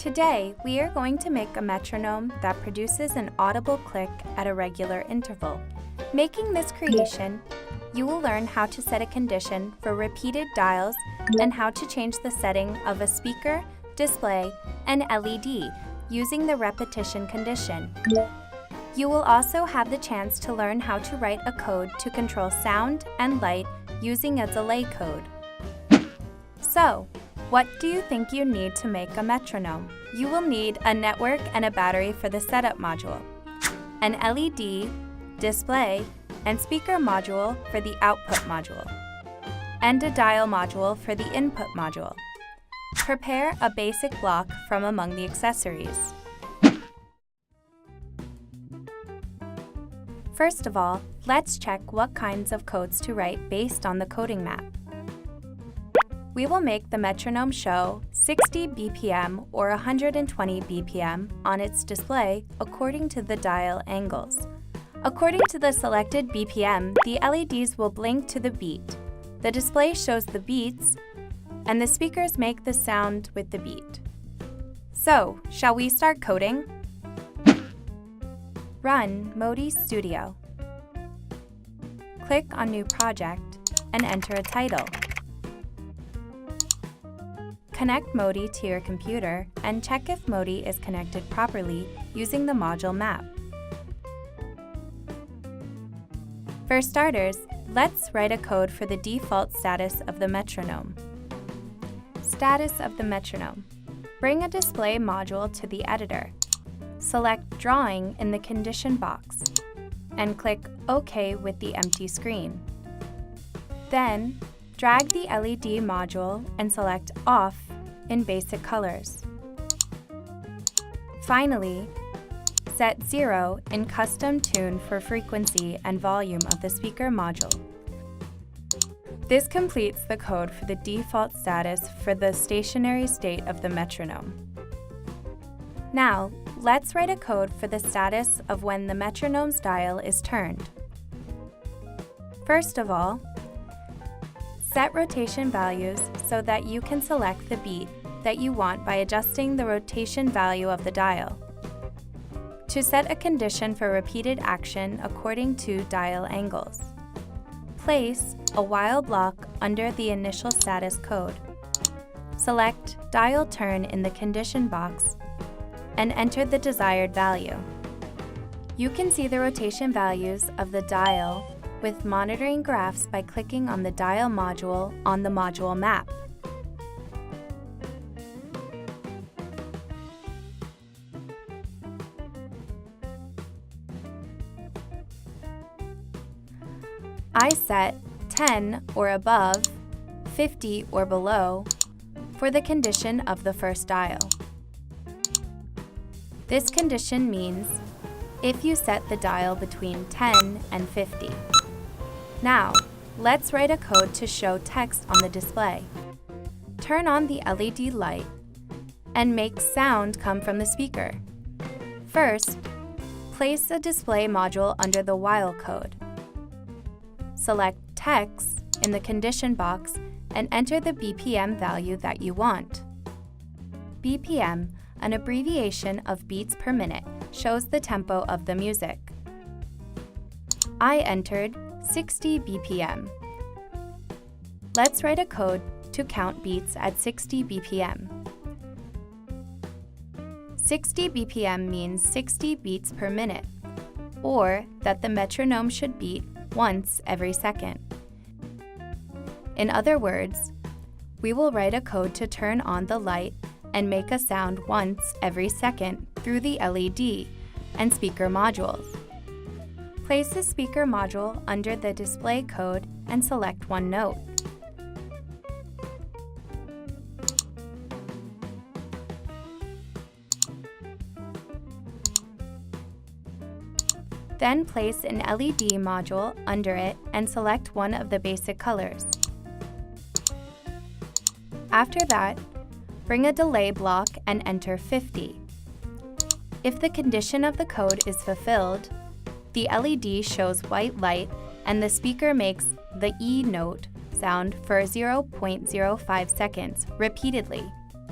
Today, we are going to make a metronome that produces an audible click at a regular interval. Making this creation, you will learn how to set a condition for repeated dials and how to change the setting of a speaker, display, and LED using the repetition condition. You will also have the chance to learn how to write a code to control sound and light using a delay code. So, what do you think you need to make a metronome? You will need a network and a battery for the setup module, an LED, display, and speaker module for the output module, and a dial module for the input module. Prepare a basic block from among the accessories. First of all, let's check what kinds of codes to write based on the coding map. We will make the metronome show 60 BPM or 120 BPM on its display according to the dial angles. According to the selected BPM, the LEDs will blink to the beat. The display shows the beats, and the speakers make the sound with the beat. So, shall we start coding? Run Modi Studio. Click on New Project and enter a title. Connect Modi to your computer and check if Modi is connected properly using the module map. For starters, let's write a code for the default status of the metronome. Status of the metronome. Bring a display module to the editor. Select Drawing in the condition box and click OK with the empty screen. Then, drag the LED module and select Off in basic colors. Finally, set 0 in custom tune for frequency and volume of the speaker module. This completes the code for the default status for the stationary state of the metronome. Now, let's write a code for the status of when the metronome's dial is turned. First of all, set rotation values so that you can select the beat that you want by adjusting the rotation value of the dial. To set a condition for repeated action according to dial angles, place a while block under the initial status code. Select Dial Turn in the condition box and enter the desired value. You can see the rotation values of the dial with monitoring graphs by clicking on the dial module on the module map. I set 10 or above, 50 or below for the condition of the first dial. This condition means if you set the dial between 10 and 50. Now, let's write a code to show text on the display. Turn on the LED light and make sound come from the speaker. First, place a display module under the while code. Select Text in the condition box and enter the BPM value that you want. BPM, an abbreviation of beats per minute, shows the tempo of the music. I entered 60 BPM. Let's write a code to count beats at 60 BPM. 60 BPM means 60 beats per minute, or that the metronome should beat once every second. In other words, we will write a code to turn on the light and make a sound once every second through the LED and speaker modules. Place the speaker module under the display code and select one note. Then place an LED module under it and select one of the basic colors. After that, bring a delay block and enter 50. If the condition of the code is fulfilled, the LED shows white light and the speaker makes the E note sound for 0.05 seconds repeatedly.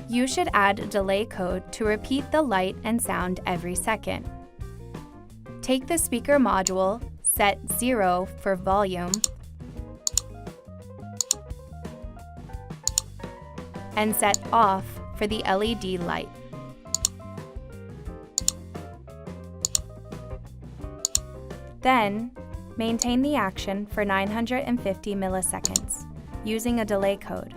You should add a delay code to repeat the light and sound every second. Take the speaker module, set 0 for volume, and set off for the LED light. Then, maintain the action for 950 milliseconds using a delay code.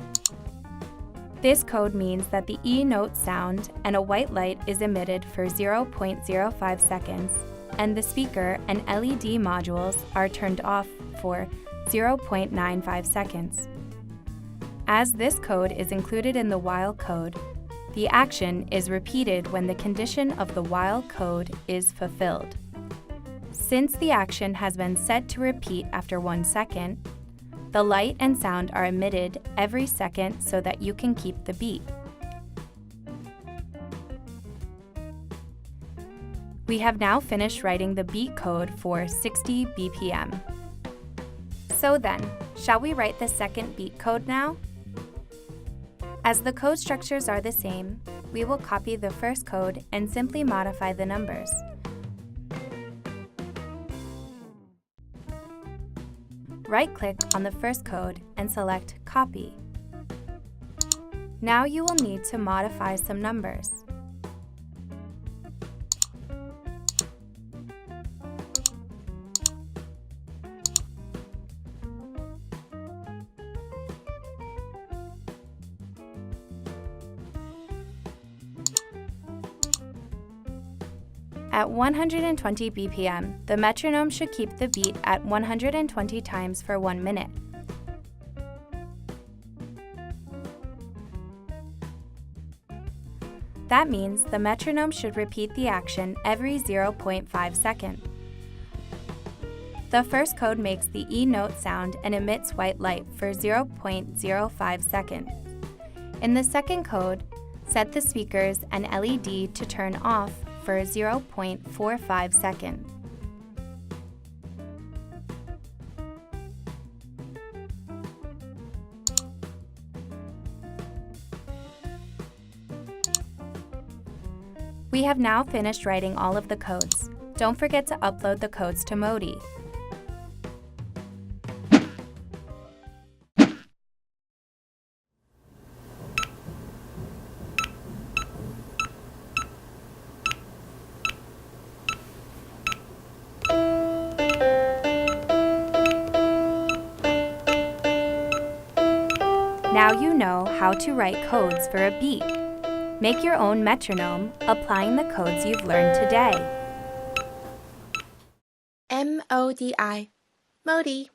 This code means that the E note sound and a white light is emitted for 0.05 seconds, and the speaker and LED modules are turned off for 0.95 seconds. As this code is included in the while code, the action is repeated when the condition of the while code is fulfilled. Since the action has been set to repeat after 1 second, the light and sound are emitted every second so that you can keep the beat. We have now finished writing the beat code for 60 BPM. So then, shall we write the second beat code now? As the code structures are the same, we will copy the first code and simply modify the numbers. Right-click on the first code and select Copy. Now you will need to modify some numbers. At 120 BPM, the metronome should keep the beat at 120 times for 1 minute. That means the metronome should repeat the action every 0.5 seconds. The first code makes the E note sound and emits white light for 0.05 seconds. In the second code, set the speakers and LED to turn off for 0.45 seconds. We have now finished writing all of the codes. Don't forget to upload the codes to Modi. Now you know how to write codes for a beat. Make your own metronome, applying the codes you've learned today. MODI. Modi.